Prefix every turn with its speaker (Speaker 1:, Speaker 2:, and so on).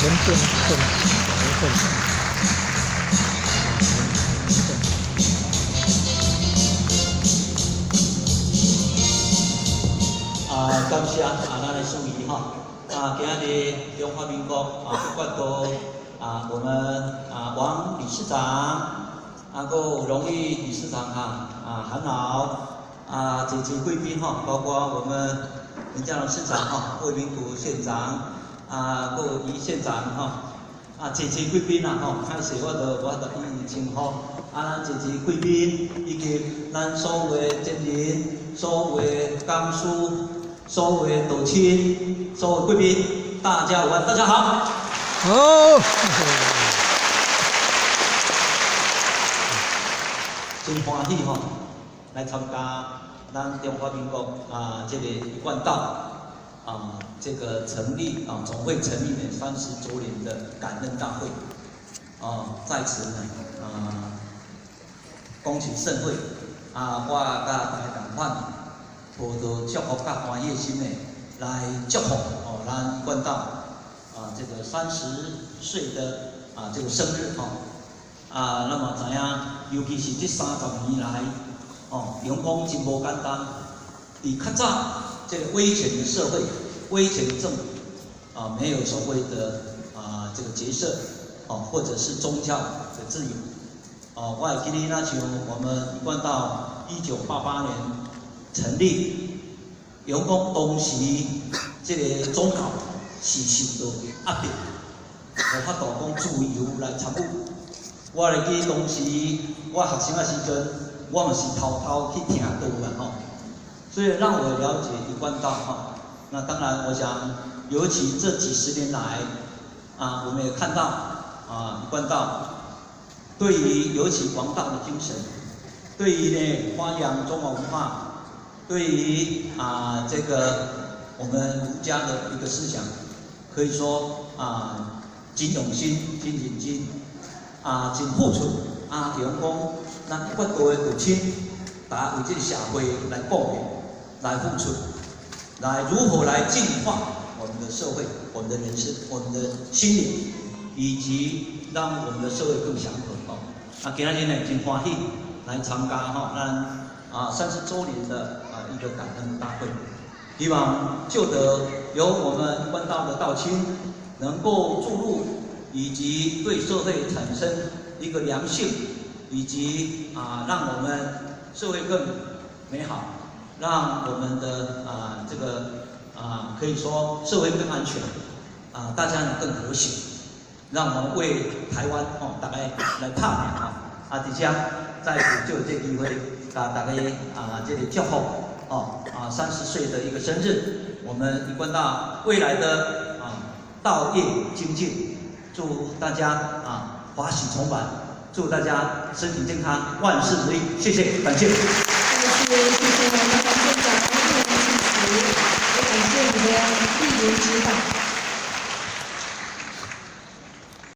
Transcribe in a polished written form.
Speaker 1: 文正正文正。
Speaker 2: 感谢咱的司仪哈今日中华民国不管到我们王理事长有荣誉理事长韩老这些贵宾包括我们林佳龙市长魏明谷县长有余县长这些贵宾开始我就一一称呼咱这些贵宾以及咱所有的前人、所有的干事。 所有的岛亲、所有贵宾，大家午安，大家好。
Speaker 1: 好。
Speaker 2: 真欢喜来参加咱中华民国这个一贯道这个成立总会成立的30周年的感恩大会在此呢恭请盛会我甲大家同款。 抱着祝福甲欢喜的心呢，来祝福咱一贯道这个30岁的这个生日那么知影，尤其是这30年来阳光真无简单。比较早这个威权的社会、威权的政府没有所谓的这个角色或者是宗教的自由我会记得那像我们一贯道1988年。 成立，员工当时这个总教是受到压力，无法度讲自由来参与。我会记当时我学生的时阵，我嘛是偷偷去听道啦所以让我了解一贯道那当然，我想，尤其这几十年来我们也看到一贯道对于尤其王道的精神，对于呢发扬中华文化。 对于这个我们儒家的一个思想，可以说真用心、真认真真付出员工咱一贯道的父亲，大家为这个社会来贡献、来付出，来如何来净化我们的社会、我们的人生、我们的心灵，以及让我们的社会更祥和今天呢，真欢喜来参加咱30周年的。 一个感恩大会，希望就得由我们一贯道的道亲能够注入，以及对社会产生一个良性，以及让我们社会更美好，让我们的这个可以说社会更安全，大家呢更和谐，让我们为台湾大家来拍拼底下在此就有这个机会大家这里祝福。 30岁的一个生日，我们一贯道未来的道业精进，祝大家法喜充满，祝大家身体健康，万事如意，谢谢，感谢。